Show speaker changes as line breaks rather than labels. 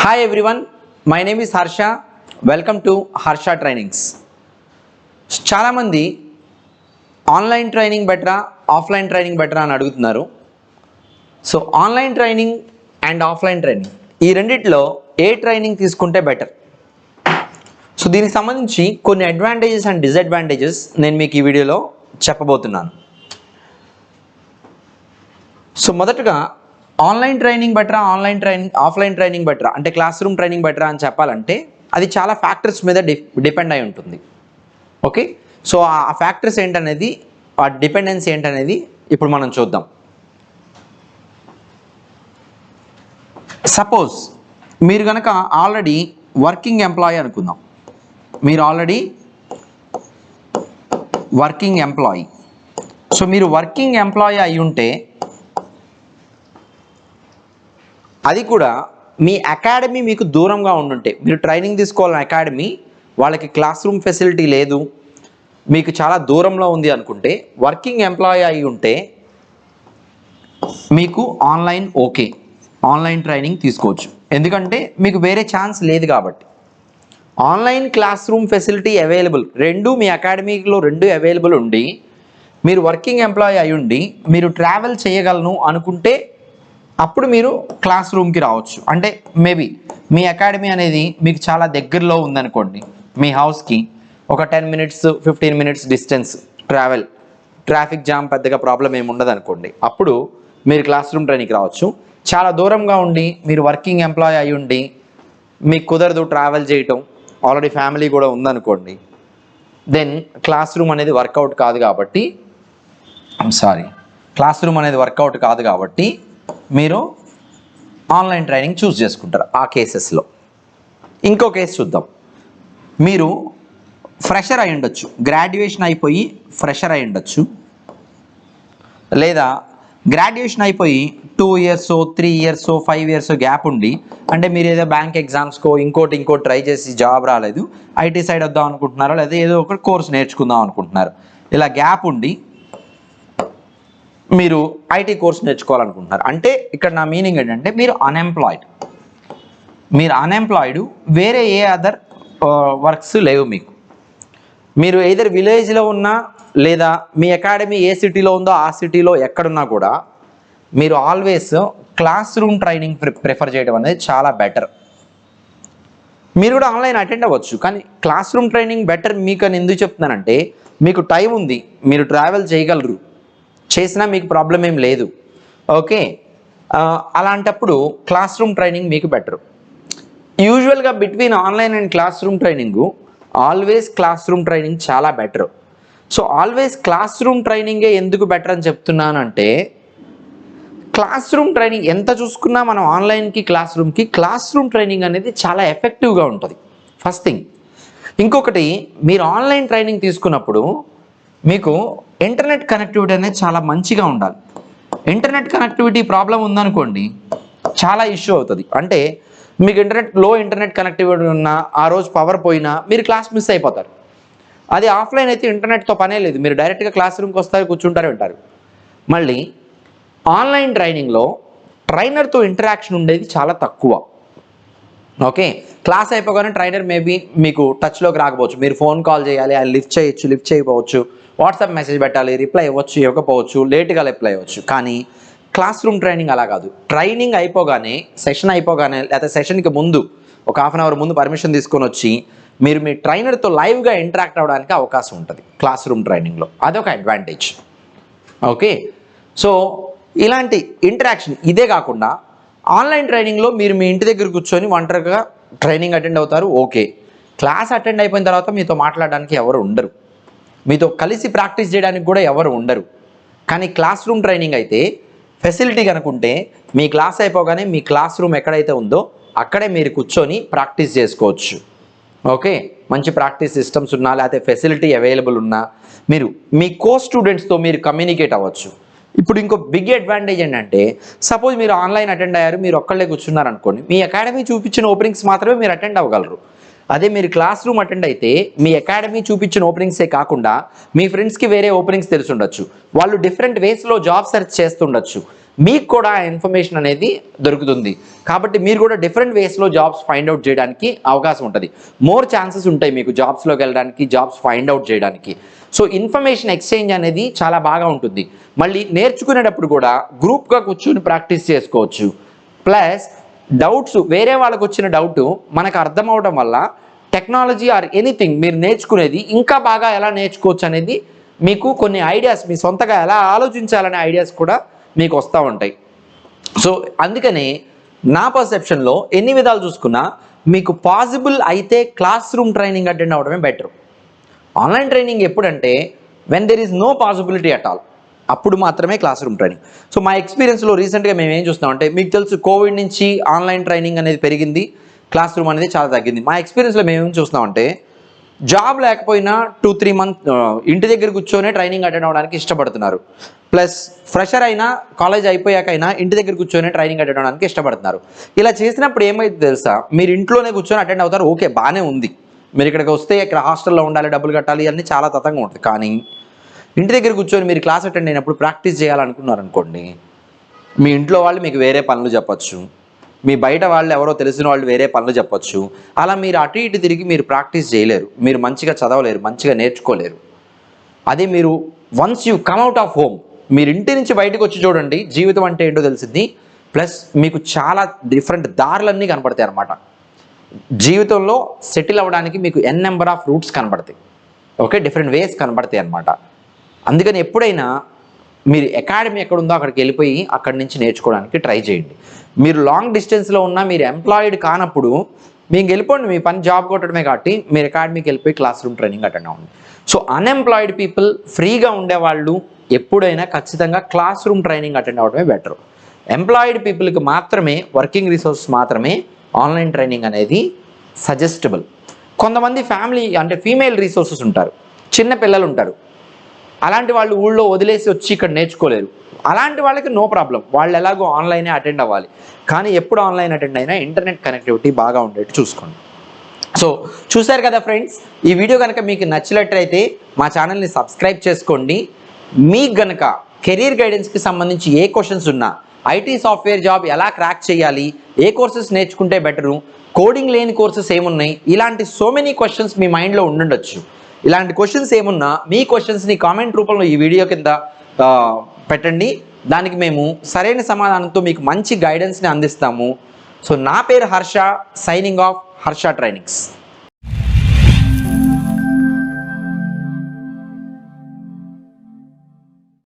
Hi everyone, my name is Harsha. Welcome to Harsha Trainings. చాలా మంది online training బెటరా offline training బెటరా అని అడుగుతున్నారు. So online training and offline training ఈ రెండిట్లో ఏ ట్రైనింగ్ తీసుకుంటే బెటర్? సో దీనికి సంబంధించి కొన్ని అడ్వాంటేజెస్ అండ్ డిసడ్వాంటేజెస్ నేను మీకు ఈ వీడియోలో చెప్పబోతున్నాను. సో మొదటగా ఆన్లైన్ ట్రైనింగ్ బెటరా ఆఫ్లైన్ ట్రైనింగ్ బెటరా అంటే క్లాస్ రూమ్ ట్రైనింగ్ బెటరా అని చెప్పాలంటే అది చాలా ఫ్యాక్టర్స్ మీద డిపెండ్ అయి ఉంటుంది. ఓకే, సో ఆ ఫ్యాక్టర్స్ ఏంటనేది, ఆ డిపెండెన్సీ ఏంటనేది ఇప్పుడు మనం చూద్దాం. సపోజ్ మీరు కనుక ఆల్రెడీ వర్కింగ్ ఎంప్లాయీ అనుకుందాం. మీరు ఆల్రెడీ వర్కింగ్ ఎంప్లాయీ. సో మీరు వర్కింగ్ ఎంప్లాయీ అయి ఉంటే అది కూడా మీ అకాడమీ మీకు దూరంగా ఉండుంటే, మీరు ట్రైనింగ్ తీసుకోవాలని అకాడమీ వాళ్ళకి క్లాస్ రూమ్ ఫెసిలిటీ లేదు, మీకు చాలా దూరంలో ఉంది అనుకుంటే, వర్కింగ్ ఎంప్లాయీ అయి ఉంటే మీకు ఆన్లైన్ ఓకే, ఆన్లైన్ ట్రైనింగ్ తీసుకోవచ్చు. ఎందుకంటే మీకు వేరే ఛాన్స్ లేదు కాబట్టి. Online class room facility available, రెండు మీ అకాడమీలో రెండు అవైలబుల్ ఉండి, మీరు వర్కింగ్ ఎంప్లాయీ అయి ఉండి మీరు ట్రావెల్ చేయగలను అనుకుంటే అప్పుడు మీరు క్లాస్ రూమ్కి రావచ్చు. అంటే మేబీ మీ అకాడమీ అనేది మీకు చాలా దగ్గరలో ఉందనుకోండి, మీ హౌస్కి ఒక 10 minutes 15 minutes distance travel, traffic jam పెద్దగా ప్రాబ్లం ఏమి ఉండదు అనుకోండి, అప్పుడు మీరు క్లాస్ రూమ్ ట్రైనింగ్కి రావచ్చు. చాలా దూరంగా ఉండి మీరు వర్కింగ్ ఎంప్లాయీ అయి ఉండి మీకు కుదరదు ట్రావెల్ చేయటం, ఆల్రెడీ ఫ్యామిలీ కూడా ఉందనుకోండి, దెన్ క్లాస్ రూమ్ అనేది వర్కౌట్ కాదు కాబట్టి మీరు ఆన్లైన్ ట్రైనింగ్ చూస్ చేసుకుంటారు ఆ కేసెస్లో. ఇంకో కేసు చూద్దాం. మీరు ఫ్రెషర్ అయి ఉండొచ్చు, గ్రాడ్యుయేషన్ అయిపోయి ఫ్రెషర్ అయి ఉండొచ్చు, లేదా గ్రాడ్యుయేషన్ అయిపోయి 2 years 3 years 5 years గ్యాప్ ఉండి, అంటే మీరు ఏదో బ్యాంక్ ఎగ్జామ్స్కో ఇంకోటి ట్రై చేసి జాబ్ రాలేదు, ఐటీ సైడ్ వద్దాం అనుకుంటున్నారో, లేదా ఏదో ఒక కోర్స్ నేర్చుకుందాం అనుకుంటున్నారు, ఇలా గ్యాప్ ఉండి మీరు ఐటీ కోర్స్ నేర్చుకోవాలనుకుంటున్నారు. అంటే ఇక్కడ నా మీనింగ్ ఏంటంటే మీరు అన్ఎంప్లాయిడ్, వేరే ఏ అదర్ వర్క్స్ లేవు మీకు. మీరు ఎయిదర్ విలేజ్లో ఉన్నా, లేదా మీ అకాడమీ ఏ సిటీలో ఉందో ఆ సిటీలో ఎక్కడున్నా కూడా మీరు always class room training prefer చేయడం అనేది చాలా బెటర్. మీరు కూడా ఆన్లైన్ అటెండ్ అవ్వచ్చు, కానీ క్లాస్ రూమ్ ట్రైనింగ్ బెటర్ మీకు అని ఎందుకు చెప్తున్నానంటే, మీకు టైం ఉంది, మీరు ట్రావెల్ చేయగలరు, చేసినా మీకు ప్రాబ్లం ఏం లేదు. ఓకే, అలాంటప్పుడు క్లాస్ రూమ్ ట్రైనింగ్ మీకు బెటర్. యూజువల్గా between online and class room training always class room training చాలా better. So always classroom ట్రైనింగే ఎందుకు బెటర్ అని చెప్తున్నాను అంటే, క్లాస్ రూమ్ ట్రైనింగ్ ఎంత చూసుకున్నా మనం ఆన్లైన్కి క్లాస్ రూమ్ ట్రైనింగ్ అనేది చాలా ఎఫెక్టివ్గా ఉంటుంది, ఫస్ట్ థింగ్. ఇంకొకటి, మీరు ఆన్లైన్ ట్రైనింగ్ తీసుకున్నప్పుడు మీకు ఇంటర్నెట్ కనెక్టివిటీ అనేది చాలా మంచిగా ఉండాలి. ఇంటర్నెట్ కనెక్టివిటీ ప్రాబ్లం ఉందనుకోండి, చాలా ఇష్యూ అవుతుంది. అంటే మీకు లో ఇంటర్నెట్ కనెక్టివిటీ ఉన్నా, ఆ రోజు పవర్ పోయినా మీరు క్లాస్ మిస్ అయిపోతారు. అది ఆఫ్లైన్ అయితే ఇంటర్నెట్తో పనే లేదు, మీరు డైరెక్ట్గా క్లాస్ రూమ్కి వస్తారు, కూర్చుంటారు, వింటారు. మళ్ళీ ఆన్లైన్ ట్రైనింగ్లో ట్రైనర్తో ఇంటరాక్షన్ ఉండేది చాలా తక్కువ. ఓకే, క్లాస్ అయిపోగానే ట్రైనర్ మేబీ మీకు టచ్లోకి రాకపోవచ్చు, మీరు ఫోన్ కాల్ చేయాలి, ఆయన లిఫ్ట్ చేయకపోవచ్చు, వాట్సాప్ మెసేజ్ పెట్టాలి, రిప్లై ఇవ్వకపోవచ్చు, లేట్గా రిప్లై అవ్వచ్చు. కానీ క్లాస్ రూమ్ ట్రైనింగ్ అలా కాదు. ట్రైనింగ్ అయిపోగానే, సెషన్ అయిపోగానే, లేకపోతే సెషన్కి ముందు ఒక 1/2 hour ముందు పర్మిషన్ తీసుకొని వచ్చి మీరు మీ ట్రైనర్తో లైవ్గా ఇంటరాక్ట్ అవ్వడానికి అవకాశం ఉంటుంది క్లాస్ రూమ్ ట్రైనింగ్లో. అదొక అడ్వాంటేజ్. ఓకే, సో ఇలాంటి ఇంటరాక్షన్. ఇదే కాకుండా ఆన్లైన్ ట్రైనింగ్లో మీరు మీ ఇంటి దగ్గర కూర్చొని ఒంటరిగా ట్రైనింగ్ అటెండ్ అవుతారు. ఓకే, క్లాస్ అటెండ్ అయిపోయిన తర్వాత మీతో మాట్లాడడానికి ఎవరు ఉండరు, మీతో కలిసి ప్రాక్టీస్ చేయడానికి కూడా ఎవరు ఉండరు. కానీ క్లాస్ రూమ్ ట్రైనింగ్ అయితే ఫెసిలిటీ కనుకుంటే, మీ క్లాస్ అయిపోగానే మీ క్లాస్ రూమ్ ఎక్కడైతే ఉందో అక్కడే మీరు కూర్చొని ప్రాక్టీస్ చేసుకోవచ్చు. ఓకే, మంచి ప్రాక్టీస్ సిస్టమ్స్ ఉన్నా, లేకపోతే ఫెసిలిటీ అవైలబుల్ ఉన్నా, మీరు మీ స్టూడెంట్స్తో మీరు కమ్యూనికేట్ అవ్వచ్చు. ఇప్పుడు ఇంకో బిగ్ అడ్వాంటేజ్ ఏంటంటే, సపోజ్ మీరు ఆన్లైన్ అటెండ్ అయ్యారు, మీరు ఒక్కళ్ళే కూర్చున్నారు అనుకోండి, మీ అకాడమీ చూపించిన ఓపెనింగ్స్ మాత్రమే మీరు అటెండ్ అవ్వగలరు. అదే మీరు క్లాస్ రూమ్ అటెండ్ అయితే మీ అకాడమీ చూపించిన ఓపెనింగ్సే కాకుండా మీ ఫ్రెండ్స్కి వేరే ఓపెనింగ్స్ తెలిసి ఉండొచ్చు, వాళ్ళు డిఫరెంట్ వేస్లో జాబ్ సెర్చ్ చేస్తుండొచ్చు, మీకు కూడా ఆ ఇన్ఫర్మేషన్ అనేది దొరుకుతుంది. కాబట్టి మీరు కూడా డిఫరెంట్ వేస్లో జాబ్స్ ఫైండ్ అవుట్ చేయడానికి అవకాశం ఉంటుంది. మోర్ ఛాన్సెస్ ఉంటాయి మీకు జాబ్స్లోకి వెళ్ళడానికి, జాబ్స్ ఫైండ్ అవుట్ చేయడానికి. సో ఇన్ఫర్మేషన్ ఎక్స్చేంజ్ అనేది చాలా బాగా ఉంటుంది. మళ్ళీ నేర్చుకునేటప్పుడు కూడా గ్రూప్గా కూర్చొని ప్రాక్టీస్ చేసుకోవచ్చు. ప్లస్ డౌట్స్, వేరే వాళ్ళకు వచ్చిన డౌట్ మనకు అర్థం అవడం వల్ల టెక్నాలజీ ఆర్ ఎనీథింగ్ మీరు నేర్చుకునేది ఇంకా బాగా ఎలా నేర్చుకోవచ్చు అనేది మీకు కొన్ని ఐడియాస్, మీ సొంతగా ఎలా ఆలోచించాలనే ఐడియాస్ కూడా మీకు వస్తూ ఉంటాయి. సో అందుకనే నా పర్సెప్షన్లో ఎన్ని విధాలు చూసుకున్నా మీకు పాసిబుల్ అయితే క్లాస్ రూమ్ ట్రైనింగ్ అటెండ్ అవ్వడమే బెటర్. ఆన్లైన్ ట్రైనింగ్ ఎప్పుడంటే when there is no possibility at all, అప్పుడు మాత్రమే క్లాస్ రూమ్ ట్రైనింగ్. సో మా ఎక్స్పీరియన్స్లో రీసెంట్గా మేము ఏం చూస్తామంటే, మీకు తెలుసు కోవిడ్ నుంచి ఆన్లైన్ ట్రైనింగ్ అనేది పెరిగింది, క్లాస్ రూమ్ అనేది చాలా తగ్గింది. మా ఎక్స్పీరియన్స్లో మేము ఏం చూస్తామంటే, జాబ్ లేకపోయినా 2-3 మంత్స్ ఇంటి దగ్గర కూర్చొనే ట్రైనింగ్ అటెండ్ అవ్వడానికి ఇష్టపడుతున్నారు. ప్లస్ ఫ్రెషర్ అయినా, కాలేజ్ అయిపోయాకైనా ఇంటి దగ్గర కూర్చొని ట్రైనింగ్ అటెండ్ అవ్వడానికి ఇష్టపడుతున్నారు. ఇలా చేసినప్పుడు ఏమైంది తెలుసా, మీరు ఇంట్లోనే కూర్చొని అటెండ్ అవుతారు, ఓకే బాగానే ఉంది. మీరు ఇక్కడికి వస్తే ఇక్కడ హాస్టల్లో ఉండాలి, డబ్బులు కట్టాలి, అన్నీ చాలా తతంగా ఉంటుంది. కానీ ఇంటి దగ్గర కూర్చొని మీరు క్లాస్ అటెండ్ అయినప్పుడు ప్రాక్టీస్ చేయాలనుకున్నారనుకోండి, మీ ఇంట్లో వాళ్ళు మీకు వేరే పనులు చెప్పచ్చు, మీ బయట వాళ్ళు ఎవరో తెలిసిన వాళ్ళు వేరే పనులు చెప్పచ్చు. అలా మీరు అటు ఇటు తిరిగి మీరు ప్రాక్టీస్ చేయలేరు, మీరు మంచిగా చదవలేరు, మంచిగా నేర్చుకోలేరు. అదే మీరు once you come out of home, మీరు ఇంటి నుంచి బయటకు వచ్చి చూడండి, జీవితం అంటే ఏంటో తెలిసింది. ప్లస్ మీకు చాలా డిఫరెంట్ దారులన్నీ కనపడతాయి అన్నమాట. జీవితంలో సెటిల్ అవ్వడానికి మీకు ఎన్ నెంబర్ ఆఫ్ రూట్స్ కనబడతాయి. ఓకే, డిఫరెంట్ వేస్ కనబడతాయి అన్నమాట. అందుకని ఎప్పుడైనా మీరు అకాడమీ ఎక్కడుందో అక్కడికి వెళ్ళిపోయి అక్కడి నుంచి నేర్చుకోవడానికి ట్రై చేయండి. మీరు లాంగ్ డిస్టెన్స్లో ఉన్నా, మీరు ఎంప్లాయిడ్ కానప్పుడు మీకు వెళ్ళిపోండి, మీ పని జాబ్ కొట్టడమే కాబట్టి మీరు అకాడమీకి వెళ్ళిపోయి క్లాస్ రూమ్ ట్రైనింగ్ అటెండ్ అవ్వండి. సో అన్ఎంప్లాయిడ్ పీపుల్, ఫ్రీగా ఉండేవాళ్ళు ఎప్పుడైనా ఖచ్చితంగా క్లాస్ రూమ్ ట్రైనింగ్ అటెండ్ అవ్వడమే బెటర్. ఎంప్లాయిడ్ పీపుల్కి మాత్రమే, వర్కింగ్ రిసోర్స్ మాత్రమే ఆన్లైన్ ట్రైనింగ్ అనేది సజెస్టబుల్. కొంతమంది ఫ్యామిలీ అంటే ఫీమేల్ రిసోర్సెస్ ఉంటారు, చిన్న పిల్లలు ఉంటారు, అలాంటి వాళ్ళు ఊళ్ళో వదిలేసి వచ్చి ఇక్కడ నేర్చుకోలేరు. అలాంటి వాళ్ళకి నో ప్రాబ్లం, వాళ్ళు ఎలాగో ఆన్లైనే అటెండ్ అవ్వాలి. కానీ ఎప్పుడు ఆన్లైన్ అటెండ్ అయినా ఇంటర్నెట్ కనెక్టివిటీ బాగా ఉండేట్టు చూసుకోండి. సో చూశారు కదా ఫ్రెండ్స్, ఈ వీడియో కనుక మీకు నచ్చినట్లయితే మా ఛానల్ని సబ్స్క్రైబ్ చేసుకోండి. మీకు గనక కెరీర్ గైడెన్స్కి సంబంధించి ఏ క్వశ్చన్స్ ఉన్నా, ఐటీ సాఫ్ట్వేర్ జాబ్ ఎలా క్రాక్ చేయాలి, ఏ కోర్సెస్ నేర్చుకుంటే బెటరు, కోడింగ్ లేని కోర్సెస్ ఏమున్నాయి, ఇలాంటి సో మెనీ క్వశ్చన్స్ మీ మైండ్లో ఉండుండొచ్చు. ఇలాంటి క్వశ్చన్స్ ఏమున్నా మీ క్వశ్చన్స్ని కామెంట్ రూపంలో ఈ వీడియో కింద పెట్టండి. దానికి మేము సరైన సమాధానంతో మీకు మంచి గైడెన్స్ని అందిస్తాము. సో నా పేరు Harsha, signing off Harsha trainings.